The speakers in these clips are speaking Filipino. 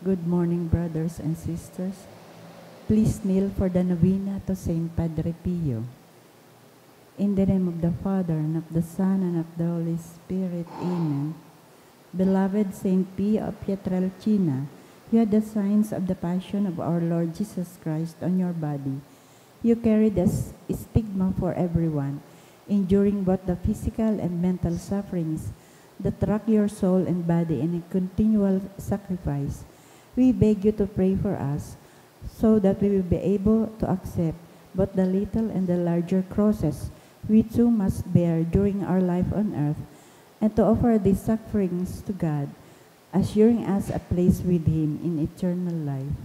Good morning, brothers and sisters. Please kneel for the novena to Saint Padre Pio. In the name of the Father, and of the Son, and of the Holy Spirit. Amen. Beloved Saint Pio of Pietrelcina, you had the signs of the passion of our Lord Jesus Christ on your body. You carried a stigma for everyone, enduring both the physical and mental sufferings that rack your soul and body in a continual sacrifice. We beg you to pray for us, so that we will be able to accept both the little and the larger crosses we too must bear during our life on earth, and to offer these sufferings to God, assuring us a place with Him in eternal life.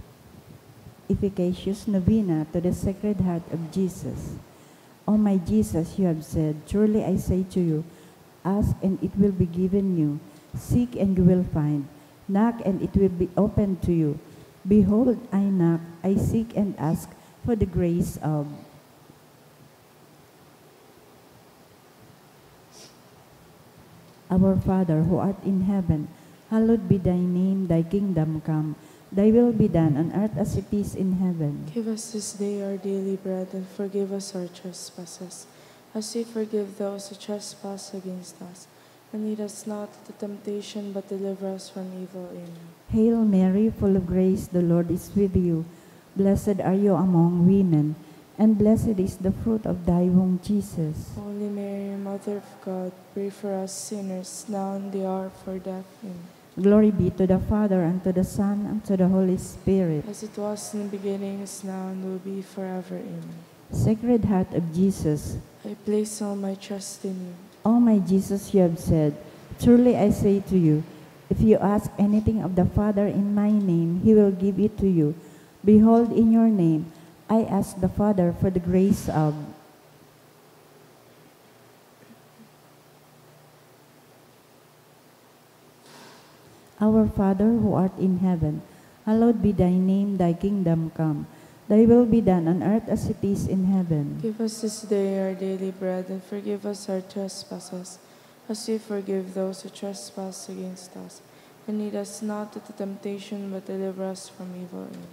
Efficacious Novena to the Sacred Heart of Jesus. O my Jesus, you have said, truly I say to you, ask and it will be given you, seek and you will find, knock and it will be opened to you. Behold, I knock, I seek and ask for the grace of. Our Father, who art in heaven, hallowed be thy name, thy kingdom come, thy will be done on earth as it is in heaven. Give us this day our daily bread, and forgive us our trespasses, as we forgive those who trespass against us. And lead us not into temptation, but deliver us from evil. Amen. Hail Mary, full of grace, the Lord is with you. Blessed are you among women, and blessed is the fruit of thy womb, Jesus. Holy Mary, Mother of God, pray for us sinners, now and the hour of our death. Amen. Glory be to the Father, and to the Son, and to the Holy Spirit. As it was in the beginning, is now, and will be forever. Amen. Sacred Heart of Jesus, I place all my trust in you. O my Jesus, you have said, truly I say to you, if you ask anything of the Father in my name, He will give it to you. Behold, in your name, I ask the Father for the grace of. Our Father, who art in heaven, hallowed be thy name, thy kingdom come. Thy will be done on earth as it is in heaven. Give us this day our daily bread, and forgive us our trespasses, as we forgive those who trespass against us. And lead us not into temptation, but deliver us from evil. Amen.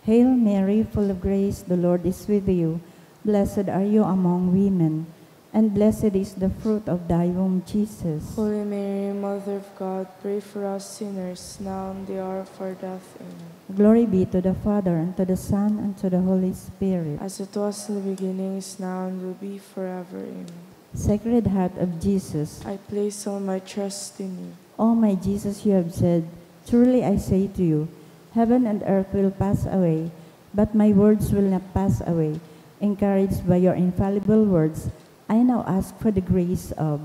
Hail Mary, full of grace, the Lord is with you. Blessed are you among women, and blessed is the fruit of thy womb, Jesus. Holy Mary, Mother of God, pray for us sinners, now and the hour of our death. Amen. Glory be to the Father, and to the Son, and to the Holy Spirit. As it was in the beginning, is now, and will be forever. Amen. Sacred Heart of Jesus, I place all my trust in you. O my Jesus, you have said, truly I say to you, heaven and earth will pass away, but my words will not pass away. Encouraged by your infallible words, I now ask for the grace of.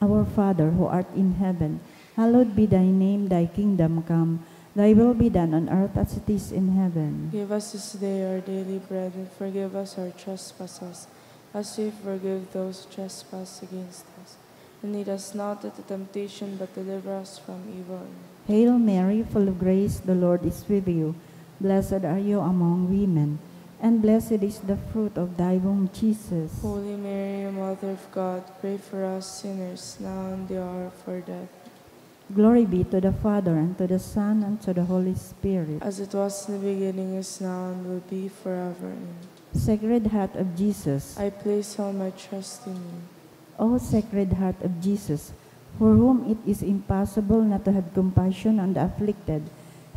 Our Father, who art in heaven, hallowed be thy name, thy kingdom come, thy will be done on earth as it is in heaven. Give us this day our daily bread, and forgive us our trespasses, as we forgive those who trespass against us. And lead us not into temptation, but deliver us from evil. Amen. Hail Mary, full of grace, the Lord is with you. Blessed are you among women, and blessed is the fruit of thy womb, Jesus. Holy Mary, Mother of God, pray for us sinners, now and the hour of our death. Glory be to the Father, and to the Son, and to the Holy Spirit. As it was in the beginning, is now, and will be forever. Amen. Sacred Heart of Jesus, I place all my trust in you. O Sacred Heart of Jesus, for whom it is impossible not to have compassion on the afflicted,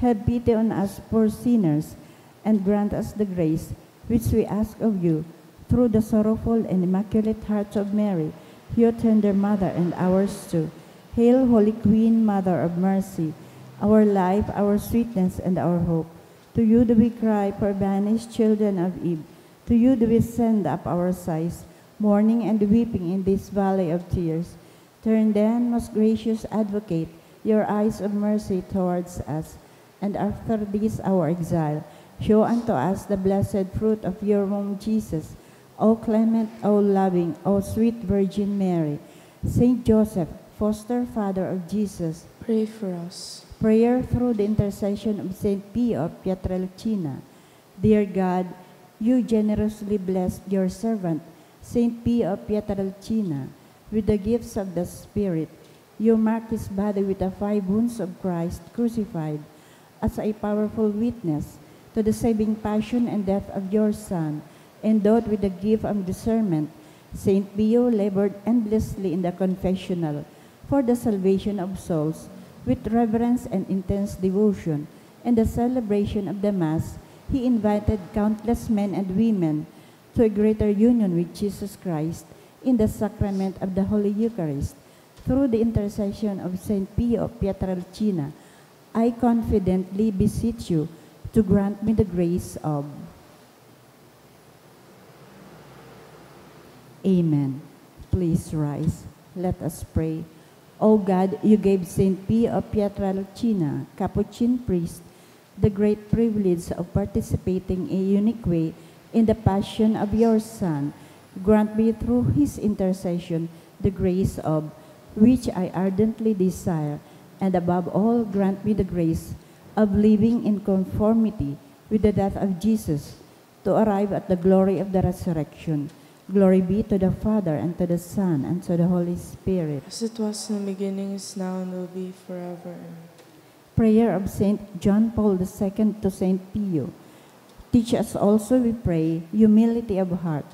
have pity on us poor sinners, and grant us the grace which we ask of you, through the sorrowful and immaculate heart of Mary, your tender mother and ours too. Hail, Holy Queen, Mother of Mercy, our life, our sweetness, and our hope. To you do we cry, poor banished children of Eve. To you do we send up our sighs, mourning and weeping in this valley of tears. Turn then, most gracious Advocate, your eyes of mercy towards us, and after this our exile, show unto us the blessed fruit of your womb, Jesus. O clement, O loving, O sweet Virgin Mary, Saint Joseph, foster father of Jesus, Pray for us. prayer through the intercession of Saint Pio of Pietrelcina. Dear God, you generously blessed your servant, Saint Pio of Pietrelcina, with the gifts of the Spirit. You mark his body with the 5 wounds of Christ crucified as a powerful witness to the saving passion and death of your Son. Endowed with the gift of discernment, Saint Pio labored endlessly in the confessional for the salvation of souls. With reverence and intense devotion, in the celebration of the Mass, he invited countless men and women to a greater union with Jesus Christ in the sacrament of the Holy Eucharist. Through the intercession of Saint Pio of Pietrelcina, I confidently beseech you to grant me the grace of. Amen. Please rise. Let us pray. O God, you gave Saint Pio of Pietrelcina, Capuchin priest, the great privilege of participating in a unique way in the passion of your Son. Grant me through his intercession the grace of which I ardently desire, and above all grant me the grace of living in conformity with the death of Jesus to arrive at the glory of the resurrection. Glory be to the Father, and to the Son, and to the Holy Spirit. As it was in the beginning, is now, and will be forever. Prayer of Saint John Paul II to Saint Pio. Teach us also, we pray, humility of heart,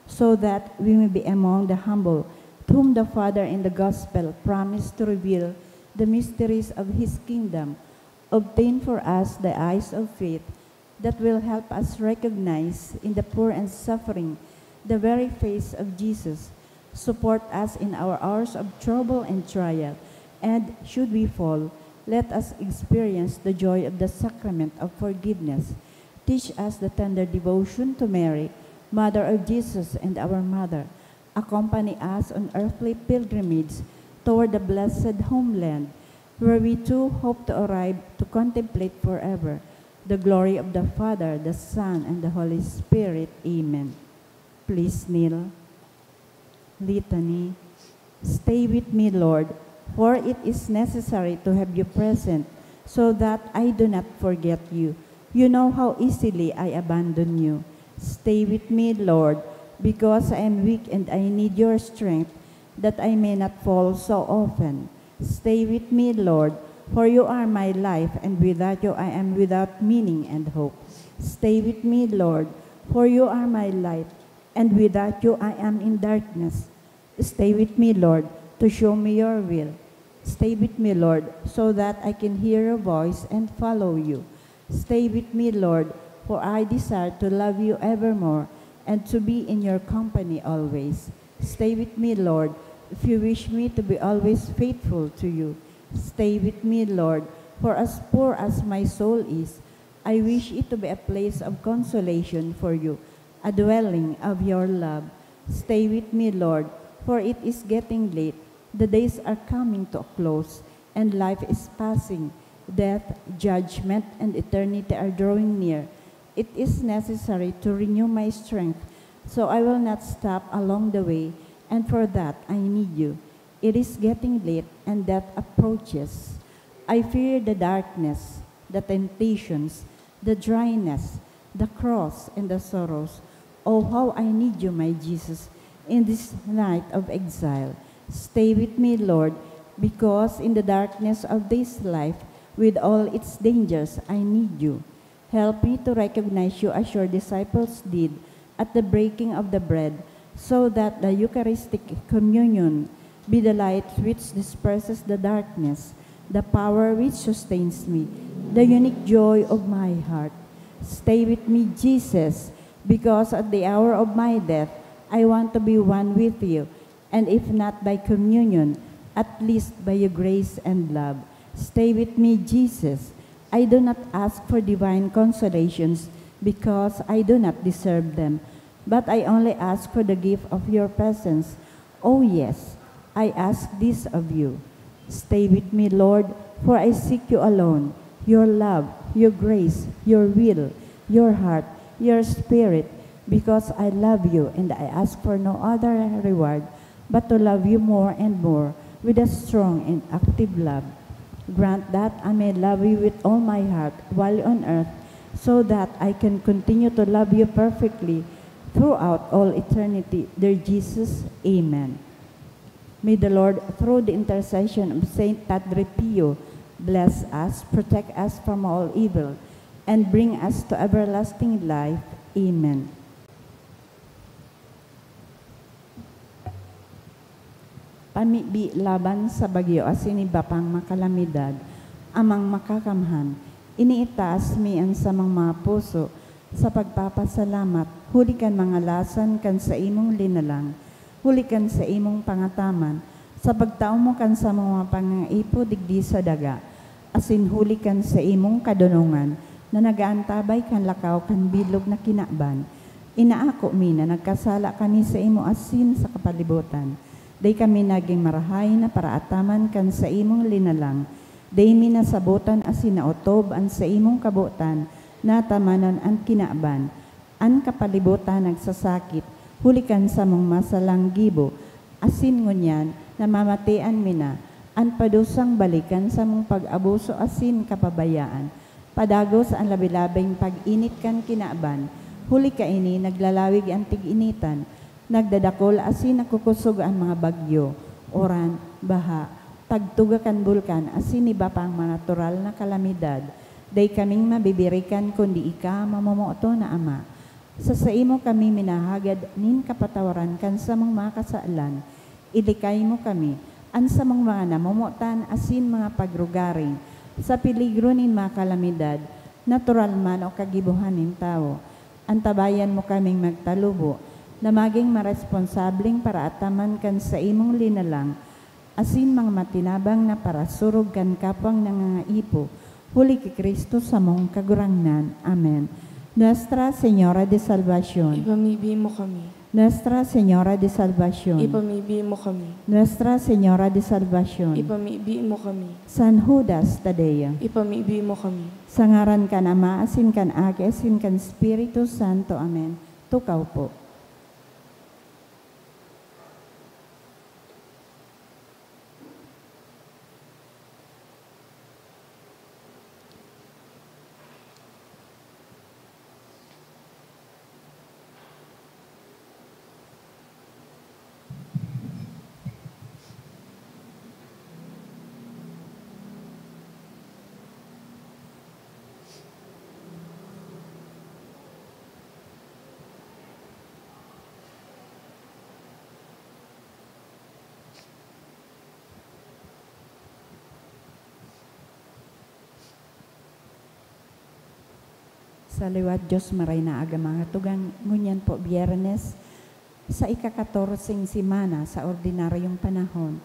so that we may be among the humble, to whom the Father in the Gospel promised to reveal the mysteries of his kingdom. Obtain for us the eyes of faith that will help us recognize in the poor and suffering the very face of Jesus. Support us in our hours of trouble and trial, and should we fall, let us experience the joy of the sacrament of forgiveness. Teach us the tender devotion to Mary, Mother of Jesus and our Mother. Accompany us on earthly pilgrimage toward the blessed homeland, where we too hope to arrive to contemplate forever the glory of the Father, the Son, and the Holy Spirit. Amen. Please kneel. Litany. Stay with me, Lord, for it is necessary to have you present, so that I do not forget you. You know how easily I abandon you. Stay with me, Lord, because I am weak and I need your strength, that I may not fall so often. Stay with me, Lord, for you are my life, and without you I am without meaning and hope. Stay with me, Lord, for you are my light, and without you I am in darkness. Stay with me, Lord, to show me your will. Stay with me, Lord, so that I can hear your voice and follow you. Stay with me, Lord, for I desire to love you evermore and to be in your company always. Stay with me, Lord, if you wish me to be always faithful to you. Stay with me, Lord, for as poor as my soul is, I wish it to be a place of consolation for you, a dwelling of your love. Stay with me, Lord, for it is getting late. The days are coming to a close, and life is passing. Death, judgment, and eternity are drawing near. It is necessary to renew my strength, so I will not stop along the way, and for that I need you. It is getting late, and death approaches. I fear the darkness, the temptations, the dryness, the cross, and the sorrows. Oh, how I need you, my Jesus, in this night of exile. Stay with me, Lord, because in the darkness of this life, with all its dangers, I need you. Help me to recognize you as your disciples did at the breaking of the bread, so that the Eucharistic communion be the light which disperses the darkness, the power which sustains me, the unique joy of my heart. Stay with me, Jesus, because at the hour of my death, I want to be one with you, and if not by communion, at least by your grace and love. Stay with me, Jesus. I do not ask for divine consolations because I do not deserve them, but I only ask for the gift of your presence. Oh yes, I ask this of you. Stay with me, Lord, for I seek you alone, your love, your grace, your will, your heart, your spirit, because I love you and I ask for no other reward but to love you more and more with a strong and active love. Grant that I may love you with all my heart while on earth, so that I can continue to love you perfectly throughout all eternity. Dear Jesus, amen. May the Lord, through the intercession of Saint Padre Pio, bless us, protect us from all evil, and bring us to everlasting life. Amen. Pamibi laban sa bagyo asin iba pang makalamidad, amang makakamhan, iniitaas mian sa mga puso, sa pagpapasalamat, hulikan mga lasan kan sa imong linalang, hulikan sa imong pangataman, sa pagtao mo kan sa mga pangaipo digdi sa daga, asin hulikan sa imong kadunungan, na nagaantabay kan lakaw kan bilog na kinaban. Inaako mi na nagkasala kami sa imo asin sa kapalibutan. Day kami naging marahay na paraataman kan sa imong linalang. Day mi nasabutan asin naotob an sa imong kabutan, natamanan ang kinaban. An kapalibutan nagsasakit, hulikan sa mong masalang gibo, asin ngunyan, namamatian mi na, an padusang balikan sa mong pag-abuso asin kapabayaan. Padagos ang labilabing pag-init kan kinaban, huli ka ini naglalawig ang tig-initan, nagdadakol asin nakukusog ang mga bagyo, oran, baha, tagtuga kan bulkan asin iba pang mga natural na kalamidad. Day kaming mabibirikan kundi ika mamomoto na Ama. Sa imo kami minahagad nin kapatawaran kan sa mga kasaalan. Ilikay mo kami, an sa mga namomotan asin mga pagrugaring, sa peligro nin mga kalamidad, natural man o kagibuhan nin tao. Antabayan mo kaming magtalubo, na maging maresponsabling para ataman kan sa imong linalang, asin mga matinabang na para surog kan kapwang nangangaipo, huli ki Kristo sa mong kagurangnan. Amen. Nuestra Señora de Salvación, Ipamibi mo kami. Nuestra Señora de Salvación, Ipamibi mo kami. Nuestra Señora de Salvación, Ipamibi mo kami. San Judas Tadeo, Ipamibi mo kami. sa ngaran kan Ama, asin kan Agi, asin kan Espiritu Santo. Amen. Tukaw po. Sa liwat Diyos maray na aga mga tugang ngunyan po Biyernes sa ika-14 simana sa ordinaryong panahon.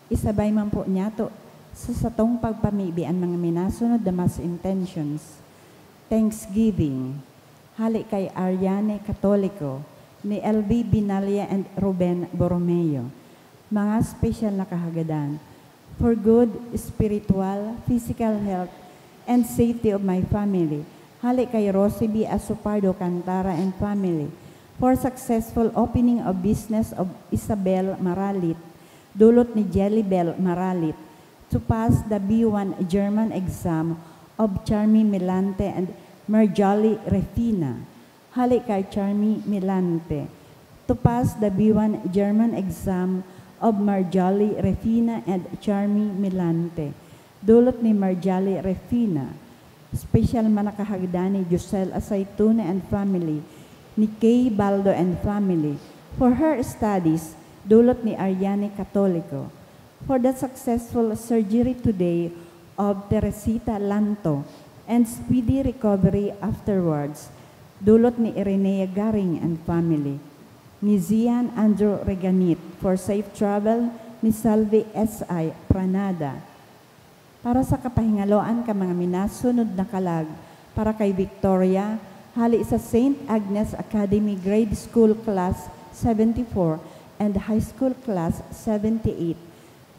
Isabay man po niya to sa satong pagpamibi ang mga minasunod na mas intentions. Thanksgiving. Hali kay Ariane Katoliko, ni LB Binalia and Ruben Borromeo. Mga special na kahagadan. For good spiritual, physical health, and safety of my family. Hali kay Rosie B. Asupardo Cantara and family. For successful opening of business of Isabel Maralit, dulot ni Jelly Bell Maralit, to pass the B1 German exam of Charmy Milante and Marjali Refina. Hali kay Charmy Milante, to pass the B1 German exam of Marjali Refina and Charmy Milante, dulot ni Marjali Refina. Special manakahagdan ni Josel Asaytuna and family, ni Kay Baldo and family. For her studies, dulot ni Ariane Katoliko. For the successful surgery today of Teresita Lanto and speedy recovery afterwards, dulot ni Irenea Garing and family. Ni Zian Andrew Reganit for safe travel, ni Salvi S.I. Pranada. Para sa kapahingaloan ka mga minasunod na kalag, para kay Victoria, hali sa St. Agnes Academy Grade School Class 74 and High School Class 78.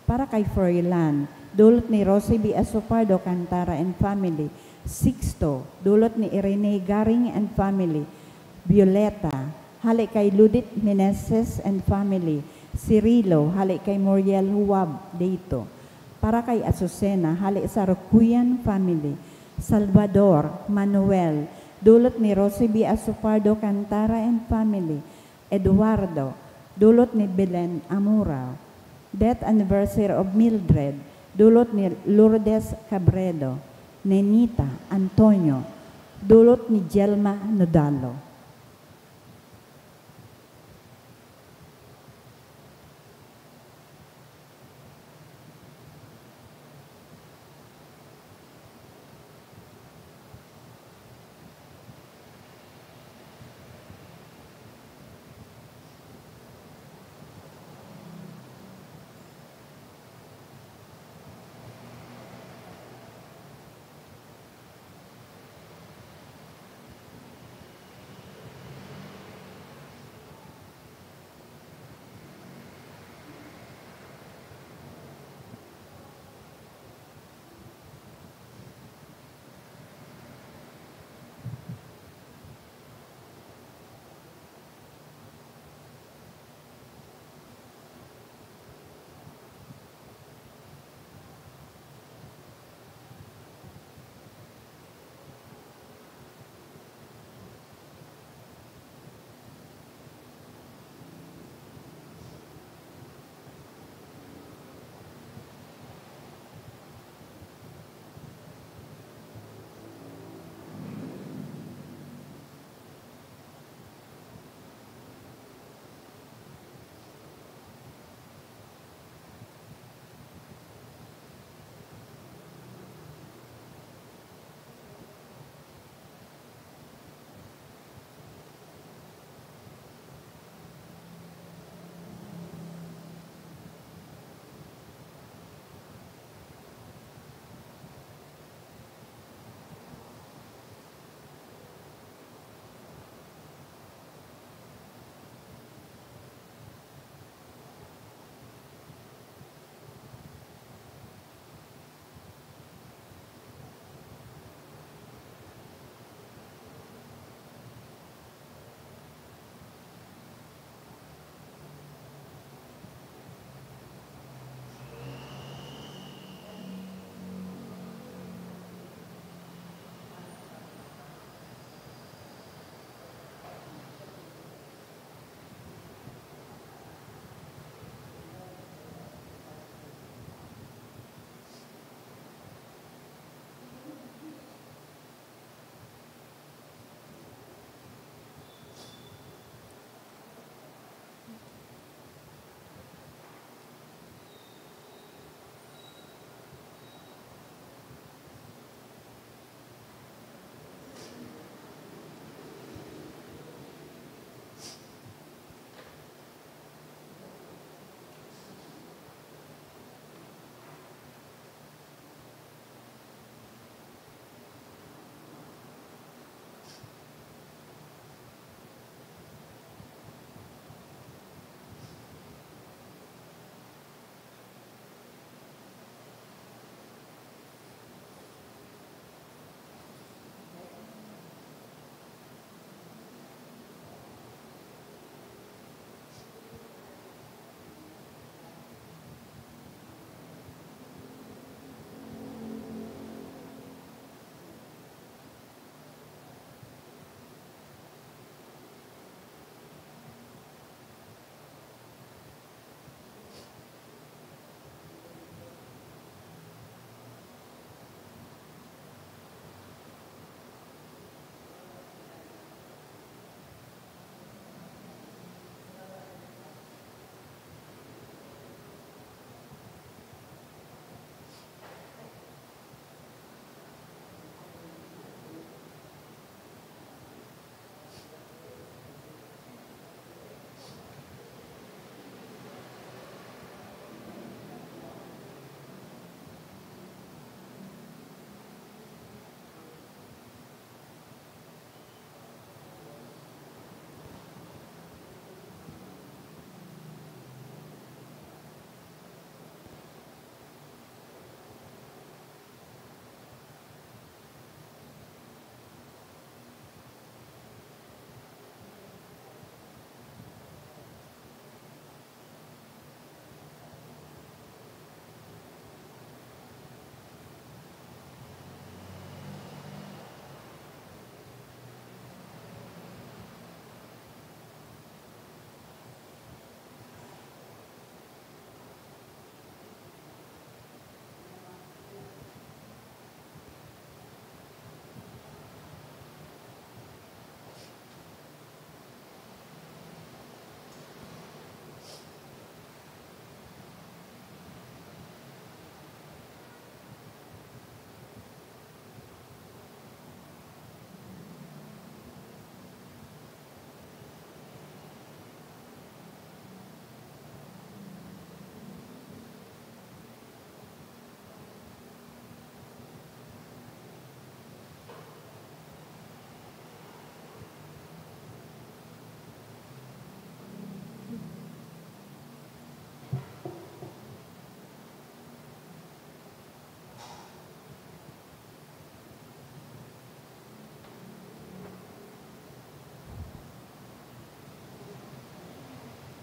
Para kay Froilan, dulot ni Rosie B. Asupardo Cantara and family. Sixto, dulot ni Irene Garing and family. Violeta, hali kay Ludit Meneses and family. Cirilo, hali kay Muriel Huwab dito. Para kay Azucena, hali sa Rocuyan family. Salvador, Manuel, dulot ni Rosie B. Asupardo Cantara and family. Eduardo, dulot ni Belen Amura. Death anniversary of Mildred, dulot ni Lourdes Cabredo, Nenita Antonio, dulot ni Jelma Nodalo.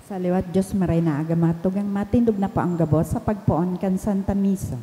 Sa liwat Diyos maray na agamatog ang matindog na pa ang gabos sa pagpoon kan Santa Misa.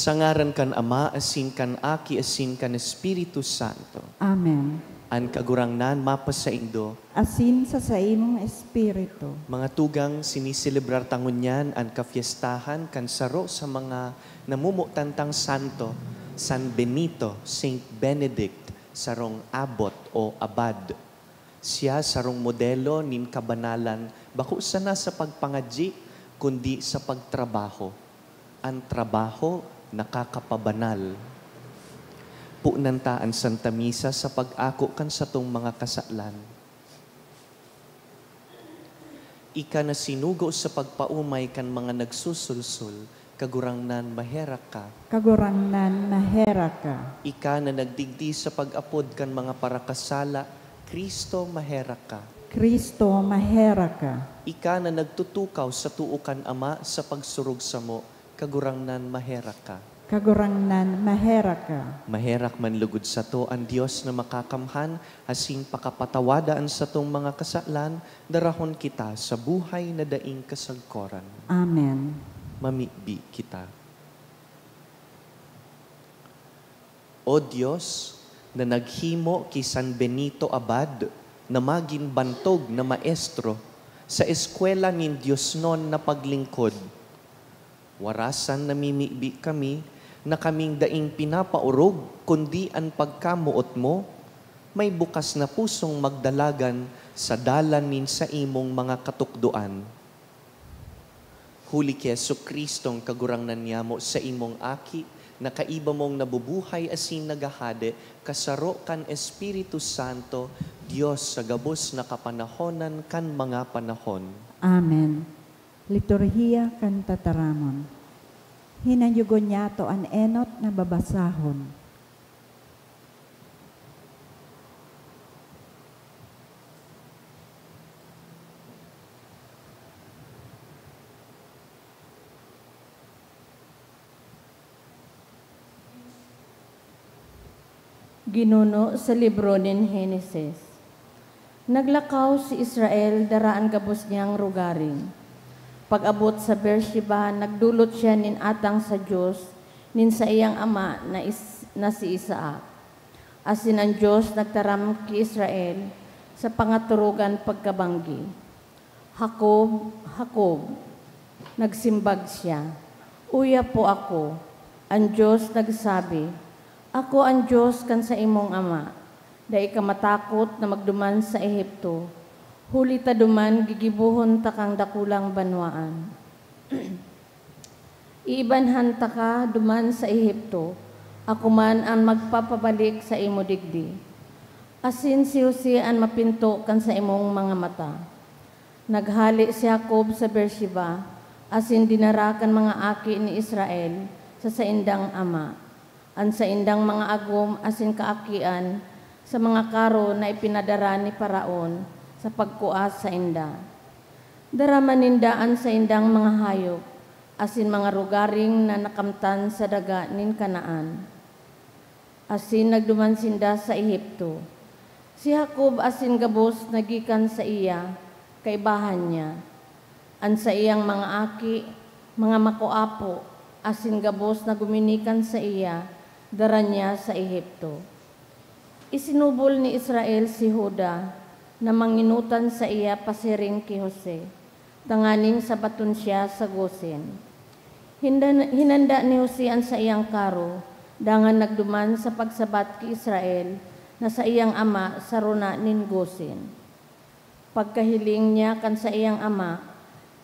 Sangaran kan Ama, asin kan Aki, asin kan Espiritu Santo. Amen. An kagurangnan mapasaindo. Asin sa imong espiritu. Mga tugang siniselebrar tangunyan an kafiestahan kan saro sa mga namumutantang santo, San Benito, Saint Benedict, sarong abot o abad. Siya sarong modelo nin kabanalan, bako sana sa pagpangadji, kundi sa pagtrabaho. Ang trabaho nakakapabanal. Puunantaan Santa Misa sa pag-ako kan sa tong mga kasalan. Ika na sinugo sa pagpaumay kan mga nagsusulsul, kagurangnan mahera ka. Kagurangnan mahera ka. Ika na nagdigdi sa pag-apod kan mga parakasala, Kristo mahera ka. Kristo mahera ka. Ika na nagtutukaw sa tuukan Ama sa pagsurog sa mo, kagurangnan mahera ka. Kagurangnan mahera ka. Maherak man lugod sa to ang Diyos na makakamhan, asing pakapatawadaan sa tong mga kasalan, darahon kita sa buhay na daing kasagkoran. Amen. Mamibi kita. O Diyos, na naghimo ki San Benito Abad, na maging bantog na maestro, sa eskwela nin Diyos non na paglingkod, warasan namimibi kami na kaming daing pinapaurog, kundi ang pagkamuot mo, may bukas na pusong magdalagan sa dalan nin sa imong mga katukduan. Huli ki Jesucristong kagurangnan niya mo sa imong aki, na kaiba mong nabubuhay asin nagahade, kasaro kan Espiritu Santo, Diyos sa gabos na kapanahonan kan mga panahon. Amen. Liturhiya kan tataramon. Hinanyugon niya to an enot na babasahon. Ginuno sa libro nin Henesis. Naglakaw si Israel daraan gabos niyang rugaring. Pag-abot sa Beersheba, nagdulot siya nin atang sa Diyos, nin sa iyang ama na si Isaac. Asin ang Diyos nagtaram ki Israel sa pangaturugan pagkabanggi. Hakob, Hakob, nagsimbag siya. Uya po ako. Ang Diyos nagsabi, ako ang Diyos kan sa imong ama. Dai ka matakot na magduman sa Ehipto. Huli ta duman, gigibuhon ta kang dakulang banwaan. Iibanhan ta ka duman sa Ehipto. Ako man ang magpapabalik sa imo digdi. Asin si Jose ang mapinto kan sa imong mga mata. Naghali si Jacob sa Beersheba, asin dinarakan mga aki ni Israel sa saindang ama. Ang saindang mga agom asin kaakian sa mga karo na ipinadara ni Paraon sa pagkuas sa inda. Daraman nindaan sa indang mga hayop, asin mga rugaring na nakamtan sa daga nin Kanaan. Asin nagduman sinda sa Ehipto. Si Jacob asin gabos nagikan sa iya, kaibahan niya. An sa iyang mga aki, mga makuapo, asin gabos na guminikan sa iya, dara niya sa Ehipto. Isinubol ni Israel si Juda, na manginutan sa iya pasiring ki Jose, tanganing sabaton siya sa Gosen. Hinanda ni Jose ang sa iyang karo, dangan nagduman sa pagsabat ki Israel, na sa iyang ama sa runa nin Gosen. Pagkahiling niya kan sa iyang ama,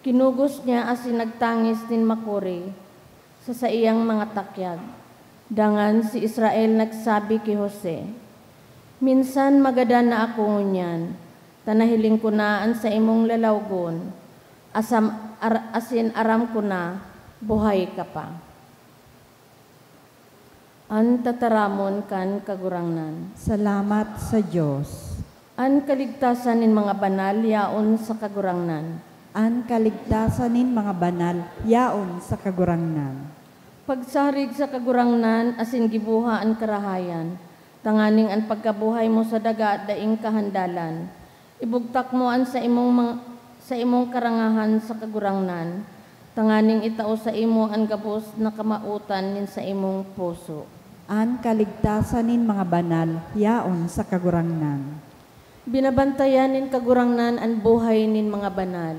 kinugos niya asin nagtangis nin makuri sa iyang mga takyag. Dangan si Israel nagsabi ki Jose, minsan magadan na ako ngunyan, tanahiling ko na an sa imong lalawgon, asin aram ko na, buhay ka pa. An tataramon kan kagurangnan. Salamat sa Diyos. An kaligtasan nin mga banal yaon sa kagurangnan. An kaligtasan nin mga banal, yaon sa kagurangnan. Pagsarig sa kagurangnan, asin gibuha ang karahayan. Tanganing ang pagkabuhay mo sa daga daing kahandalan. Ibugtak mo an sa imong karangahan sa kagurangnan. Tanganing itao sa imo ang gabos na kamautan nin sa imong puso. An kaligtasan nin mga banal, yaon sa kagurangnan. Binabantayan nin kagurangnan ang buhay nin mga banal.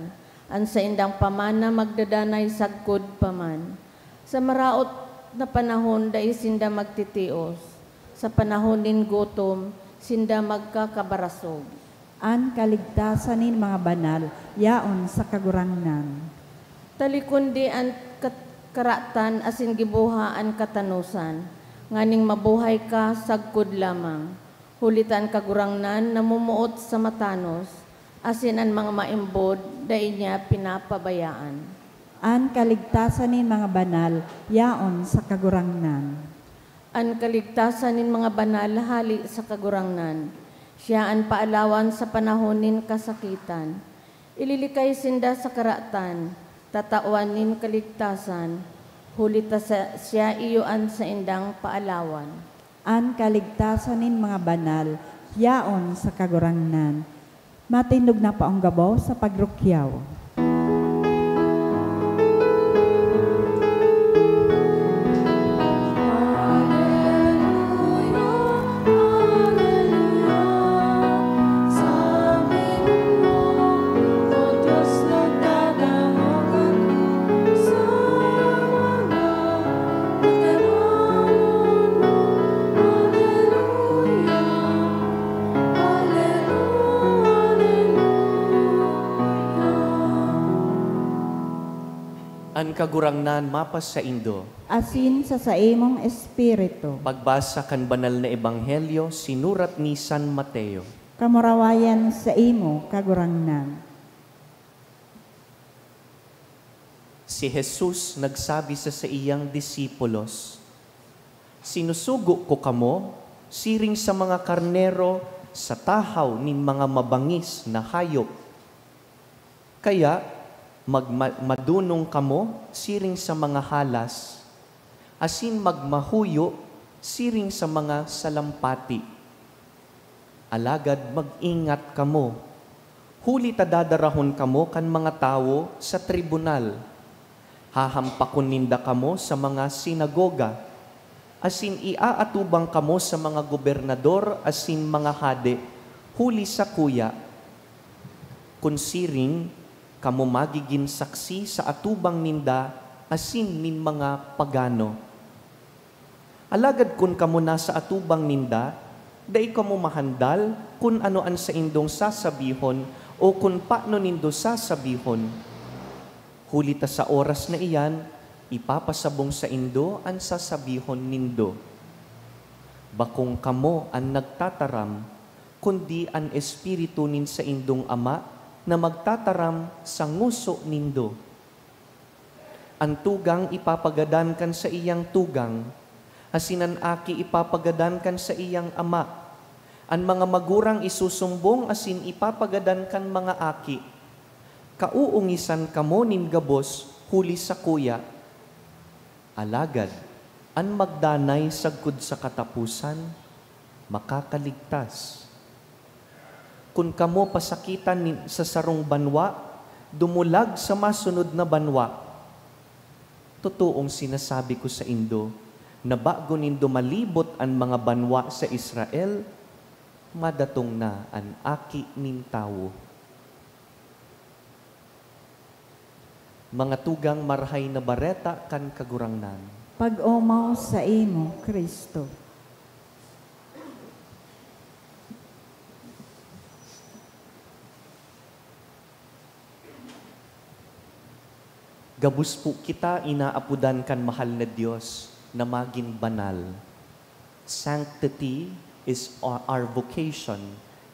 An sa indang pamana magdadanay sagkod paman. Sa maraot na panahon dai sinda magtitios. Sa panahon nin gutom, sinda magkakabarasog. An kaligtasan nin mga banal, yaon sa kagurangnan. Talikundi ang karatan asin gibuha ang katanusan. Nganing mabuhay ka sagkod lamang. Hulitan kagurangnan namumuot sa matanos. Asin ang mga maimbod, dahil niya pinapabayaan. An kaligtasan nin mga banal, yaon sa kagurangnan. An kaligtasan nin mga banal, hali sa kagurangnan. Siya ang paalawan sa panahon nin kasakitan. Ililikay sinda sa karatan, tatawan nin kaligtasan. Hulita siya iyoan sa indang paalawan. An kaligtasan nin mga banal, yaon sa kagurangnan. Matinog na paunggabaw sa pagrukyaw. An kagurangnan mapas sa Indo. Asin sa saimong espiritu. Pagbasa kan banal na ebanghelyo sinurat ni San Mateo. Kamurawayan sa imo kagurangnan. Si Jesus nagsabi sa iyang disipulos, sinusugo ko kamo, siring sa mga karnero sa tahaw nin mga mabangis na hayop. Kaya, madunong kamo, siring sa mga halas, asin magmahuyo, siring sa mga salampati. Alagad mag-ingat kamo, huli tadadarahon kamo kan mga tao sa tribunal. Hahampakon ninda kamo sa mga sinagoga, asin iaatubang kamo sa mga gobernador, asin mga hade, huli sa kuya. Kunsiring, kamo magiging saksi sa atubang ninda, asin nin mga pagano. Alagad kun kamo nasa atubang ninda, dai kamo mahandal kun anoan sa indong sasabihon o kun paano nindo sasabihon. Hulita sa oras na iyan, ipapasabong sa indo ang sasabihon nindo. Bakong kamo ang nagtataram, kundi ang espiritu nin sa indong ama, na magtataram sa nguso nindo. Ang tugang ipapagadan kan sa iyang tugang, asinan aki ipapagadan kan sa iyang ama. Ang mga magurang isusumbong asin ipapagadan kan mga aki. Kauungisan kamo nin gabos huli sa kuya. Alagad, ang magdanay sagkod sa katapusan, makakaligtas. Kung kamo pasakitan sa sarong banwa, dumulag sa masunod na banwa. Totoong sinasabi ko sa indo, na bago nindo malibot ang mga banwa sa Israel, madatong na ang aki nin tao. Mga tugang marhay na bareta kan kagurangnan. Pag-umaw sa imo, Kristo. Gabus po kita inaapudan kan mahal na Diyos na maging banal. Sanctity is our vocation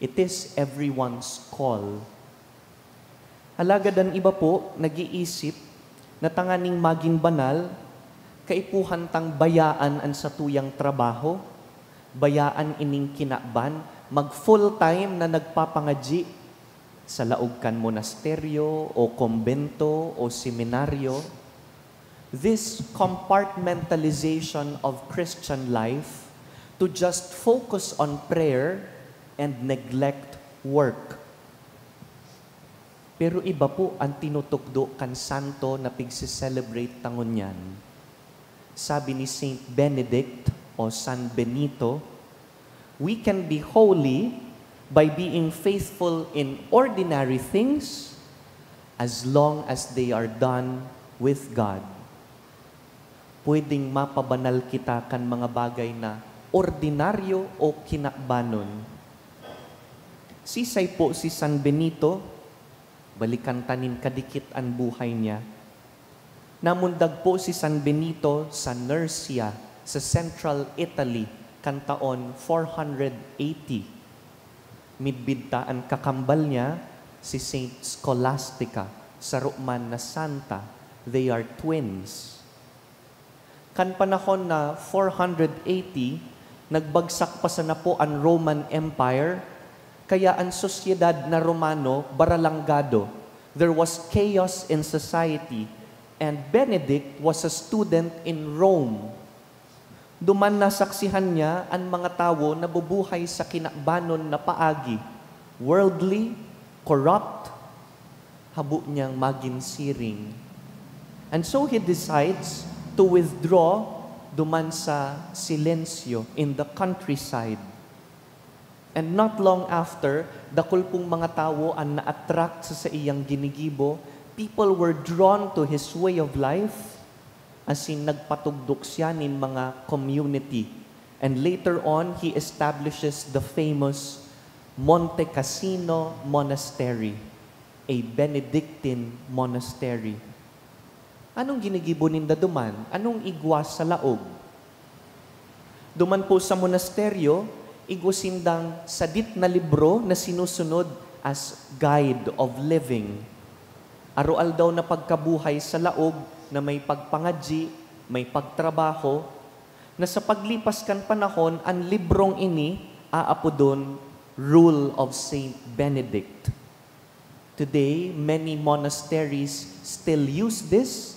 It is everyone's call. Halagadan iba po, nag-iisip na tanganing maging banal, kaipuhan tang bayaan an sa tuyang trabaho, bayaan ining kinakban, mag full-time na nagpapangadji sa laog kan monasteryo o kombento o seminaryo. This compartmentalization of Christian life to just focus on prayer and neglect work. Pero iba po ang tinutukdo kan santo na pigsi-celebrate tangon yan. Sabi ni Saint Benedict o San Benito, we can be holy by being faithful in ordinary things as long as they are done with God. Pwedeng mapabanal kita kan mga bagay na ordinaryo o kinakbanon. Sisay po si San Benito, balikan tanin kadikit ang buhay niya. Namundag po si San Benito sa Nursia, sa Central Italy, kan taon 480. Midbidta ang kakambal niya, si Saint Scholastica, sa Roman na Santa. They are twins. Kan panahon na 480, nagbagsak pa sana po ang Roman Empire, kaya ang sosyedad na Romano, baralanggado. There was chaos in society, and Benedict was a student in Rome. Duman nasaksihan niya ang mga tao na bubuhay sa kinakbanon na paagi, worldly, corrupt, habo niyang maginsiring. And so he decides to withdraw duman sa silensyo in the countryside. And not long after, dakol pong mga tao ang na-attract sa iyang ginigibo, people were drawn to his way of life, as in nagpatugdok siya nin mga community. And later on, he establishes the famous Monte Cassino Monastery, a Benedictine monastery. Anong ginigibo ninda duman? Anong igwas sa laog? Duman po sa monasteryo, igusindang sadit na libro na sinusunod as guide of living. Arual daw na pagkabuhay sa laog na may pagpangadji, may pagtrabaho, na sa paglipas kan panahon, ang librong ini aapodon Rule of Saint Benedict. Today, many monasteries still use this,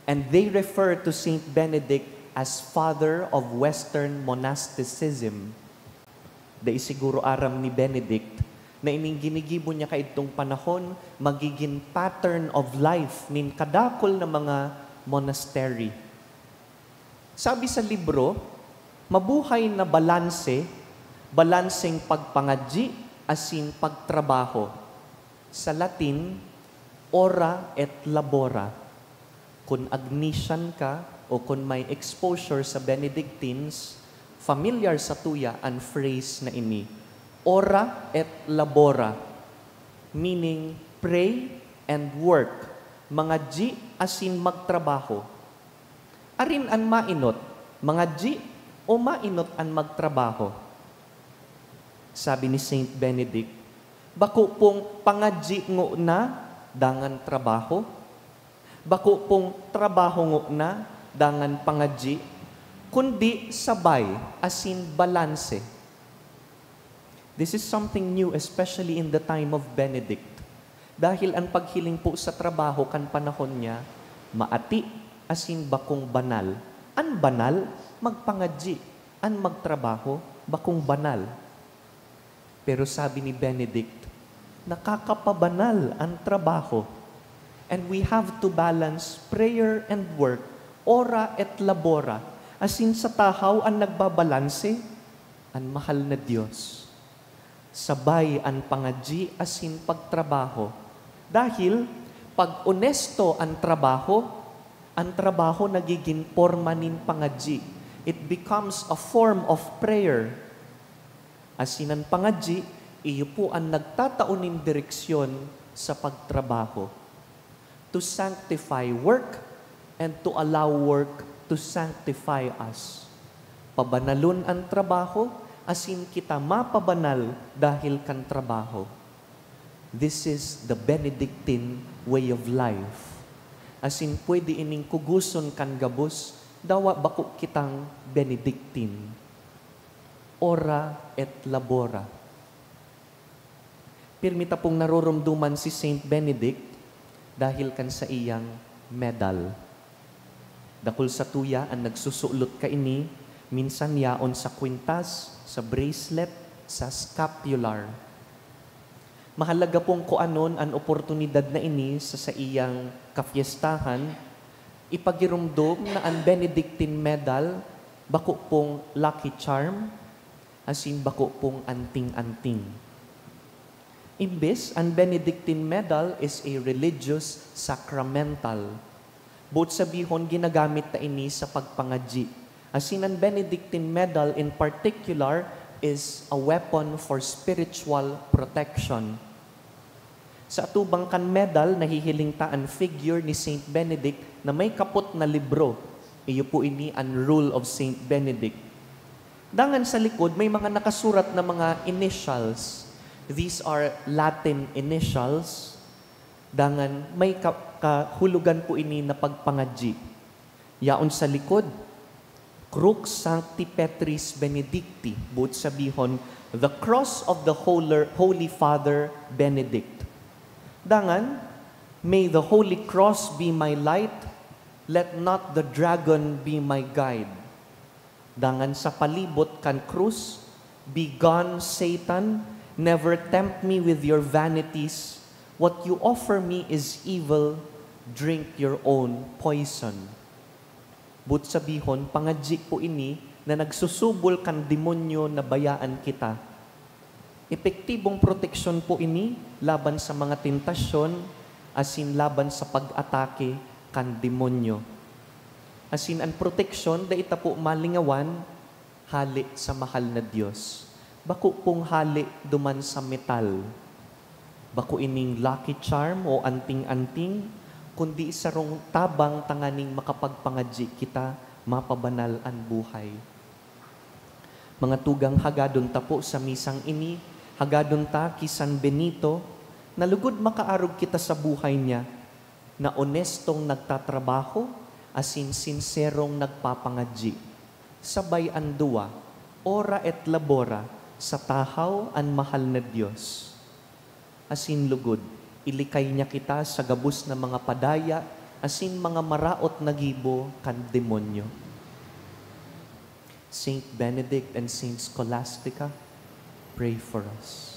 and they refer to Saint Benedict as Father of Western Monasticism. Dahil siguro aram ni Benedict na ining ginigibo niya kaitong panahon, magiging pattern of life nin kadakol na mga monastery. Sabi sa libro, mabuhay na balanseng pagpangadji asin pagtrabaho. Sa Latin, ora et labora. Kung Agnesian ka o kung may exposure sa Benedictines, familiar sa tuya ang phrase na ini. Ora et labora, meaning pray and work. Mga ji asin magtrabaho. Arin ang mainot, mga ji o mainot ang magtrabaho. Sabi ni Saint Benedict, bako pong pangadji ngo na dangan trabaho, bako pong trabaho ngo na dangan pangadji, kundi sabay asin balanse. This is something new, especially in the time of Benedict. Dahil ang paghiling po sa trabaho kan panahon niya, maati asin bakong banal. An banal, magpangadji. An magtrabaho, bakong banal. Pero sabi ni Benedict, nakakapabanal ang trabaho. And we have to balance prayer and work, ora et labora. Asin sa tahaw ang nagbabalanse, ang mahal na Diyos. Sabay ang pangadji asin pagtrabaho. Dahil pag onesto ang trabaho nagiging forma nin pangadji. It becomes a form of prayer. Asin ang pangadji, iyo po ang nagtataunin direksyon sa pagtrabaho. To sanctify work and to allow work to sanctify us. Pabanalon ang trabaho, asin kita mapabanal dahil kan trabaho. This is the Benedictine way of life. Asin pwede ining kuguson kan gabos, dawa bako kitang Benedictine. Ora et labora. Pirmita pong naroromduman si Saint Benedict dahil kan sa iyang medal. Dakul sa tuya ang nagsusulot ka ini, minsan yaon sa kwintas, sa bracelet, sa scapular. Mahalaga pong kuanon ang oportunidad na ini sa iyang kafiestahan, ipagirumdom na ang Benedictine medal, bako pong lucky charm, asin bako pong anting-anting. Imbes, ang Benedictine medal is a religious sacramental. Both sabihon ginagamit ta ini sa pagpangadji. Asin ang Benedictine medal in particular is a weapon for spiritual protection. Sa atubang kan medal, nahihiling ta ang figure ni Saint Benedict na may kapot na libro. Iyo po ini ang Rule of Saint Benedict. Dangan sa likod, may mga nakasurat na mga initials. These are Latin initials. Dangan may kahulugan po ini na pagpangadji. Yaon sa likod, Crux Sancti Petris Benedicti, both sabihon, the cross of the Holy Father Benedict. Dangan, may the Holy Cross be my light, let not the dragon be my guide. Dangan sa palibot kan krus, be gone, Satan, never tempt me with your vanities. What you offer me is evil, drink your own poison. But sabihon, pangadji po ini na nagsusubol kan demonyo na bayaan kita. Epektibong proteksyon po ini laban sa mga tentasyon, asin laban sa pag-atake kan demonyo. Asin ang proteksyon, da ita po malingawan, hali sa mahal na Diyos. Bako pong hali duman sa metal. Bako ining lucky charm o anting-anting, kundi isarong tabang tanganing makapagpangadji kita, mapabanal ang buhay. Mga tugang hagadon ta po sa misang ini, hagadon ta ki San Benito, na lugod makaarog kita sa buhay niya, na onestong nagtatrabaho, asin sinserong nagpapangadji. Sabay ang duwa, ora et labora, sa tahaw ang mahal na Diyos. Asin lugod, ilikay niya kita sa gabus na mga padaya, asin mga maraot na gibo kan demonyo. Saint Benedict and Saint Scholastica, pray for us.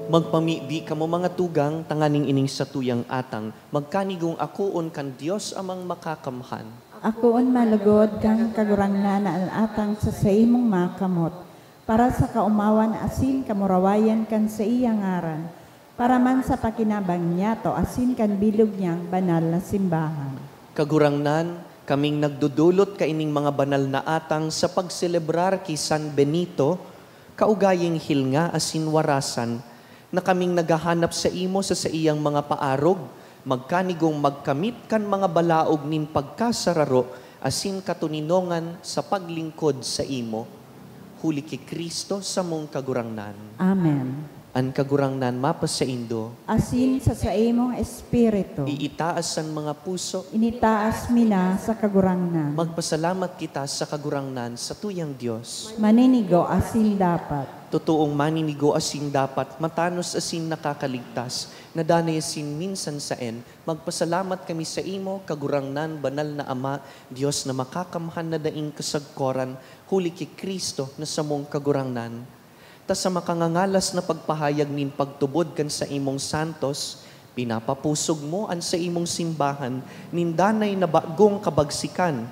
Magpamibi kamo mga tugang, tanganing ining sa tuyang atang, magkanigong akuon kan Dios amang makakamhan. Akuon malugod kang kagurangnan na atang sa imong makamot, para sa kaumawan asin kamurawayan kan sa iyang ngaran, para man sa pakinabang niya to asin kan bilog niyang banal na simbahan. Kagurangnan, kaming nagdudulot kaining mga banal na atang sa pagselebrar ki San Benito, kaugayeng hilnga asin warasan, na kaming naghahanap sa imo sa iyang mga paarog, magkanigong magkamit kan mga balaog nin pagkasararo, asin katuninongan sa paglingkod sa imo. Huli ki Kristo sa mong kagurangnan. Amen. An kagurangnan mapasaindo, Asin sa imong espiritu, iitaas ang mga puso, initaas mina sa kagurangnan. magpasalamat kita sa kagurangnan sa tuyang Diyos. Maninigo asin dapat. Totoong maninigo asin dapat, matanos asin nakakaligtas, nadanay asin minsan saen, magpasalamat kami sa imo, kagurangnan, banal na Ama, Diyos na makakamhan na daing kasagkoran, huli ki Kristo na sa mong kagurangnan. Ta sa makangangalas na pagpahayag nin pagtubod kan sa imong santos, pinapapusog mo an sa imong simbahan, nindanay na bagong kabagsikan.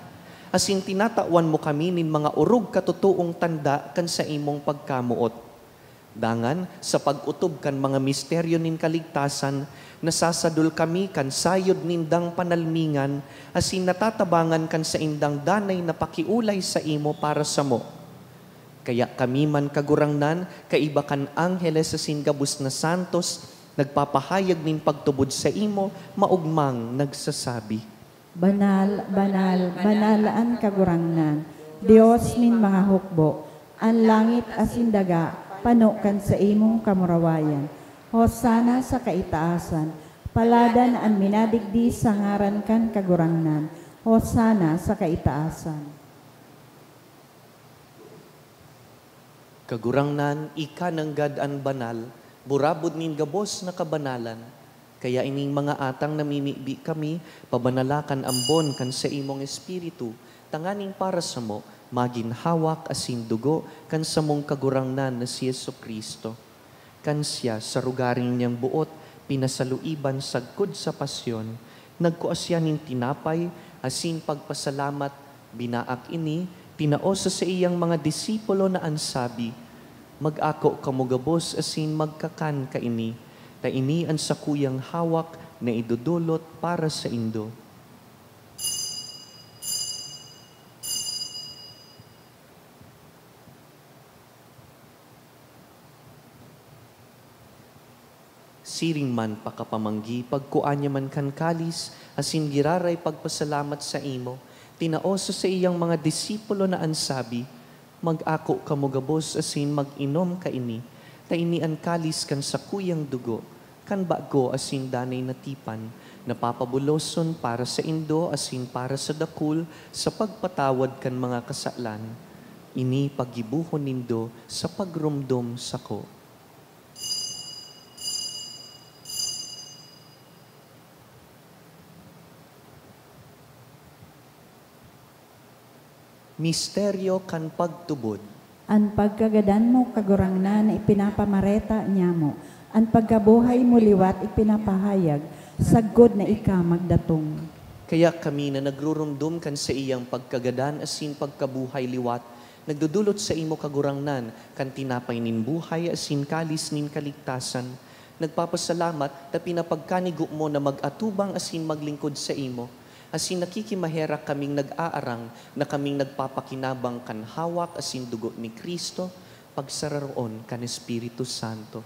Asin tinatawan mo kami nin mga urog katutuong tanda kan sa imong pagkamuot. Dangan, sa pag-utob kan mga misteryo nin kaligtasan, nasasadul kami kan sayod nindang panalmingan, asin natatabangan kan sa indang danay na pakiulay sa imo para sa mo. Kaya kami man kagurangnan, kaiba kan angheles sa singabus na santos, nagpapahayag nin pagtubod sa imo, maugmang nagsasabi. Banal, banal, banalaan kagurangnan. Dios nin mga hukbo, ang langit asin daga, panukan sa imong kamurawayan. Hosana sa kaitaasan, paladan ang minadigdi sa ngaran kan kagurangnan. Hosana sa kaitaasan. Kagurangnan, ika ng gadan banal, burabod nin gabos na kabanalan. Kaya ining mga atang namimibi kami, pabanalakan ambon kan sa imong espiritu, tanganing para sa mo, magin hawak asin dugo, kan sa mong kagurangnan na si Yesu Kristo. Kan siya sa rugaring niyang buot, pinasaluiban sagkod sa pasyon, nagkuasya nin tinapay, asin pagpasalamat, binaak ini, tinaosa sa iyang mga disipulo na ansabi, mag-ako kamugabos asin magkakan ka ini, ta ini ang sakuyang hawak na idudulot para sa indo. Siring man pakapamanggi, pagkuanya man kan kalis, asin giraray pagpasalamat sa imo, tinaoso sa iyang mga disipulo na ansabi, mag-ako kamugabos asin mag-inom ka ini, ta ini ang kalis kan sakuyang dugo, kan bago asin danay na tipan, napapabuloson para sa indo asin para sa dakul, sa pagpatawad kan mga kasalan. Ini pagibuhon nindo sa pagrumdom sako. Misteryo kan pagtubod. Ang pagkagadan mo kagurangnan na ipinapamareta niya mo. Ang pagkabuhay mo liwat ipinapahayag, sagod na ika magdatong. Kaya kami na nagrurumdum kan sa iyang pagkagadan asin pagkabuhay liwat, nagdudulot sa imo kagurangnan, kan tinapay nin buhay asin kalis nin kaligtasan. Nagpapasalamat na pinapagkanigo mo na mag-atubang asin maglingkod sa imo. Asin nakikimahera kaming nag-aarang na kaming nagpapakinabang kan hawak asin dugo ni Kristo, pagsararoon kan Espiritu Santo.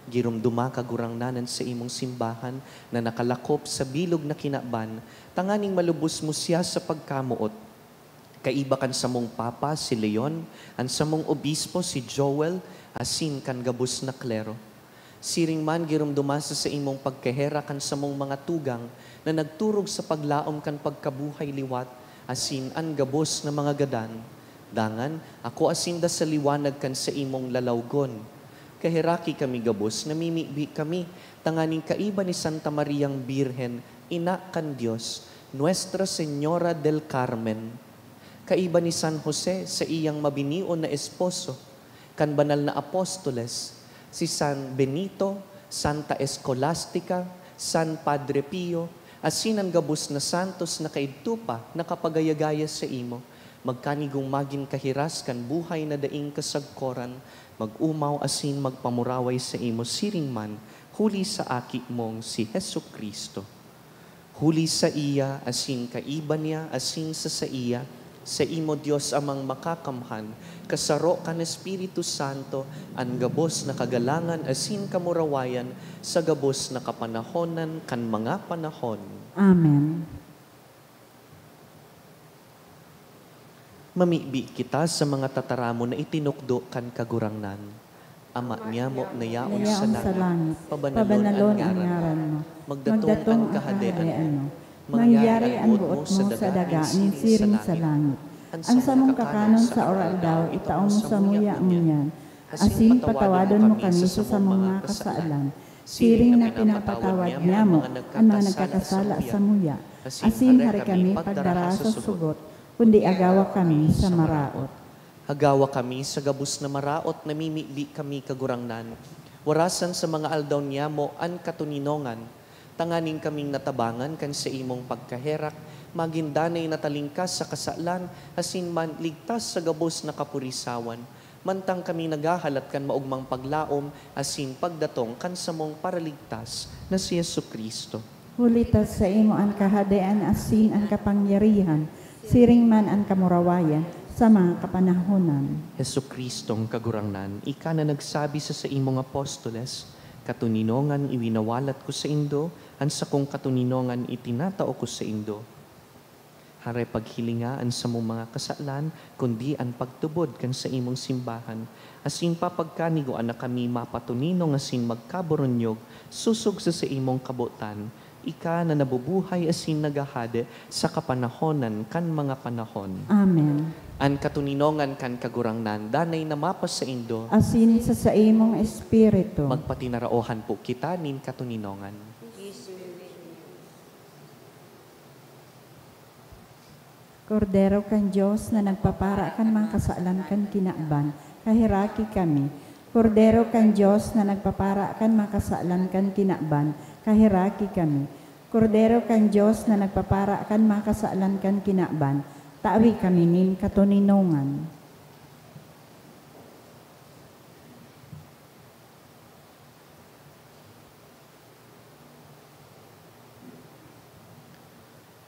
Girumduma kagurangnanan sa imong simbahan na nakalakop sa bilog na kinaban, tanganing malubos mo siya sa pagkamuot. Kaiba kan sa mong papa si Leon, ang sa mong obispo si Joel, asin kan gabos na klero. Siring man girumduma sa imong pagkahera kan sa mong mga tugang na nagturog sa paglaom kan pagkabuhay liwat, asin an gabos na mga gadan. Dangan, ako asin da sa liwanag kan sa imong lalawgon. Kahiraki kami gabos, namimibi kami, tanganing kaiba ni Santa Mariang Birhen, ina kan Diyos, Nuestra Señora del Carmen. Kaiba ni San Jose sa iyang mabinion na esposo, kan banal na apostoles, si San Benito, Santa Escolastica, San Padre Pio, asin ang gabos na santos na kaidtupa na kapagayagaya sa imo, magkanigong magin kahiras kan buhay na daing kasagkoran, mag-umaw asin magpamuraway sa imo siring man, huli sa aki mong si Hesu Kristo. Huli sa iya, asin kaiba niya, asin sa iya, sa imo Dios amang makakamhan, kasaro kan Espiritu Santo, an gabos na kagalangan asin kamurawayan, sa gabos na kapanahonan kan mga panahon. Amen. Mamibi kita sa mga tataramo na itinukdo kan kagurangnan. Ama niya mo na yaon sa langit, pabanalon ang ngaran mo, magdatong ang kahadean mo, mangyari ang buot mo sa daga, ninsiring sa langit. Ang samong kakanon sa oral daw, itaon mo sa muya yan, asin patawadon mo kami sa mga kasaalan, siring na pinapatawad niya mo ang mga nagkakasala sa muya, asin hari kami pagdara sa sugot, kundi agawa kami sa maraot. Agawa kami sa gabus na maraot, namimili kami kagurangnan. Warasan sa mga aldaw niya mo an katuninongan, tanganing kaming natabangan kan sa imong pagkaherak, magindanay natalingkas sa kasalan, asin man ligtas sa gabos na kapurisawan. Mantang kami nagahalat kan maugmang paglaom, asin pagdatong kan samong paraligtas na si Jesucristo. Hulitas sa imo ang kahadean, asin ang kapangyarihan, siring man ang kamurawayan, sa mga kapanahonan. Jesucristong kagurangnan, ika na nagsabi sa imong apostoles, katuninongan iwinawalat ko sa indo, ang sa kong katuninongan itinatao ko sa indo. Hare paghilingaan sa mong mga kasalan, kundi ang pagtubod kan sa imong simbahan. Asin papagkanigo na kami mapatuninong asin magkaboronyog, susog sa imong kabutan, ika na nabubuhay asin nagahade sa kapanahonan kan mga panahon. Amen. An katuninongan kan kagurangnan, danay na mapas sa indo, Asin sa imong espiritu. magpatinaraohan po kita nin katuninongan. Kordero kan Diyos na nagpapara kan mga kasaalan kan kinakban, kahiraki kami. Kordero kan Diyos na nagpapara kan mga kasaalan kan kinakban, kahiraki kami. Kordero kan Diyos na nagpapara kan mga kasaalan kan kinakban, tawi kami nin katuninongan.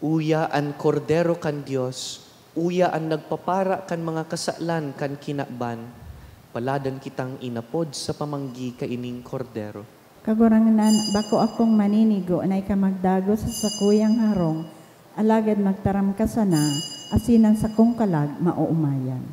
Uya an kordero kan Dios, uya an nagpapara kan mga kasalan kan kinakban, paladan kitang inapod sa pamanggi kaining kordero. Kagurangan bako akong maninigo na ikamagdago sa sakuyang harong, alagad magtaram ka sana, asinan sa kong kalag mauumayan.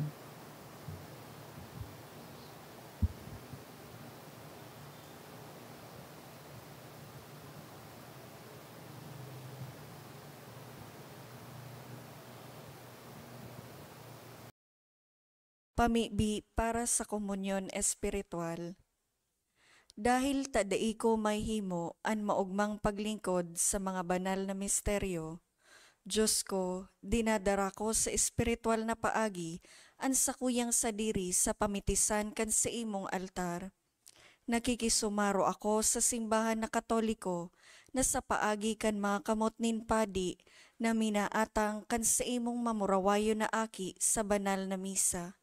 Pamibi para sa komunyon espiritual. Dahil tadai ko may himo an maugmang paglingkod sa mga banal na misteryo, Diyos ko, dinadara ko sa espiritual na paagi an sakuyang sadiri sa pamitisan kan sa imong altar. Nakikisumaro ako sa simbahan na Katoliko na sa paagi kan mga kamot nin padi na minaatang kan sa imong mamurawayo na aki sa banal na misa.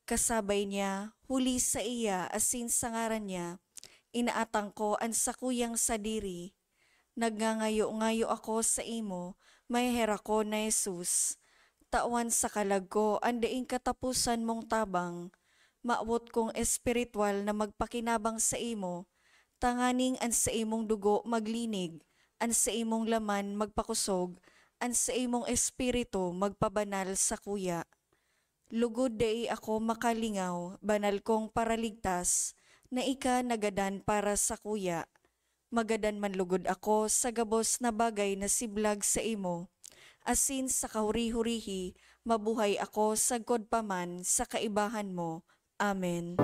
Kasabay niya, huli sa iya asin sa ngaran niya, inaatang ko ang sakuyang sadiri. Nagngangayo-ngayo ako sa imo, may hera ko na Jesus. Tawan sa kalag ko, andaing katapusan mong tabang. Maawot kong espiritual na magpakinabang sa imo, tanganing an sa imong dugo maglinig, an sa imong laman magpakusog, an sa imong espiritu magpabanal sa kuya. Lugod dai ako makalingaw, banal kong paraligtas, na ika nagadan para sa kuya. Magadan man lugod ako sa gabos na bagay na siblag sa imo. Asin sa kahuri-hurihi, mabuhay ako sa godpaman sa kaibahan mo. Amen.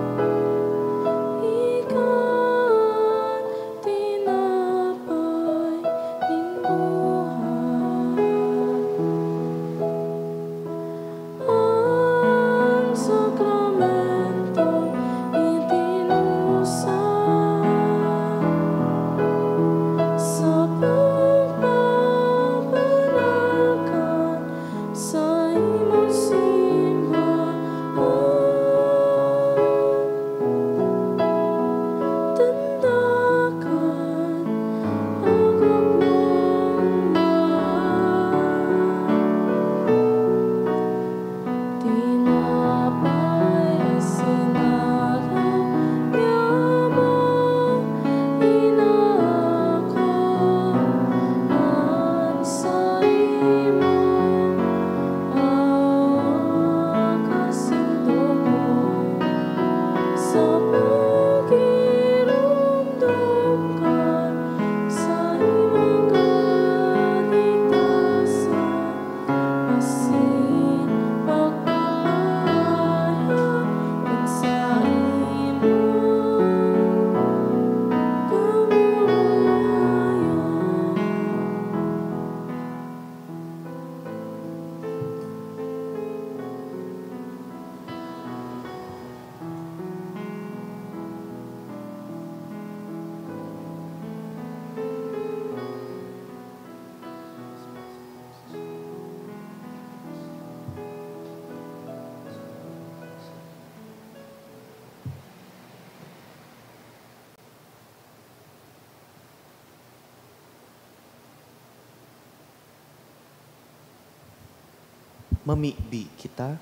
mamibi kita.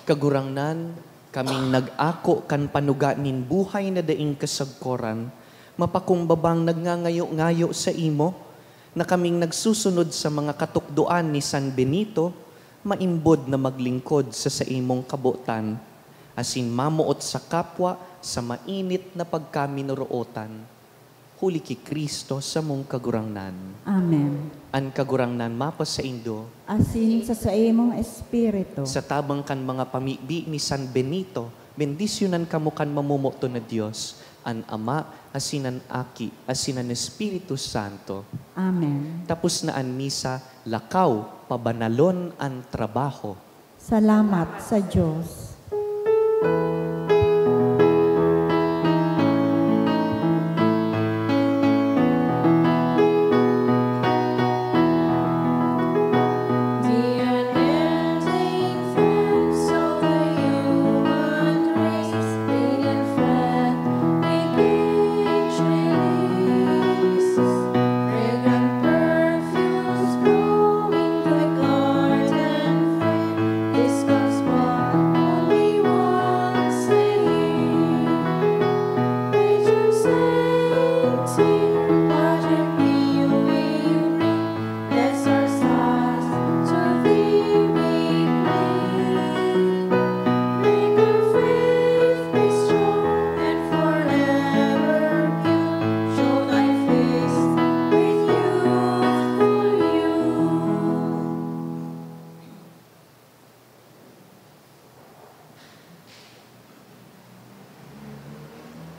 Kagurangnan, kaming nag-ako kan panuganin buhay na daing kasagkoran, mapakumbabang nagngangayo-ngayo sa imo, na kaming nagsusunod sa mga katukdoan ni San Benito, maimbod na maglingkod sa imong kabutan, asin mamuot sa kapwa sa mainit na pagkaminurootan. Huli ki Kristo sa mong kagurangnan. Amen. An kagurangnan mapa sa indo, Asin sa imong espiritu. sa tabang kan mga pamibi ni San Benito, bendisyonan kamo kan mamumuto na Diyos, an Ama, asinan Aki, asinan Espiritu Santo. Amen. Tapos na an misa, lakaw, pabanalon ang trabaho. Salamat sa Diyos.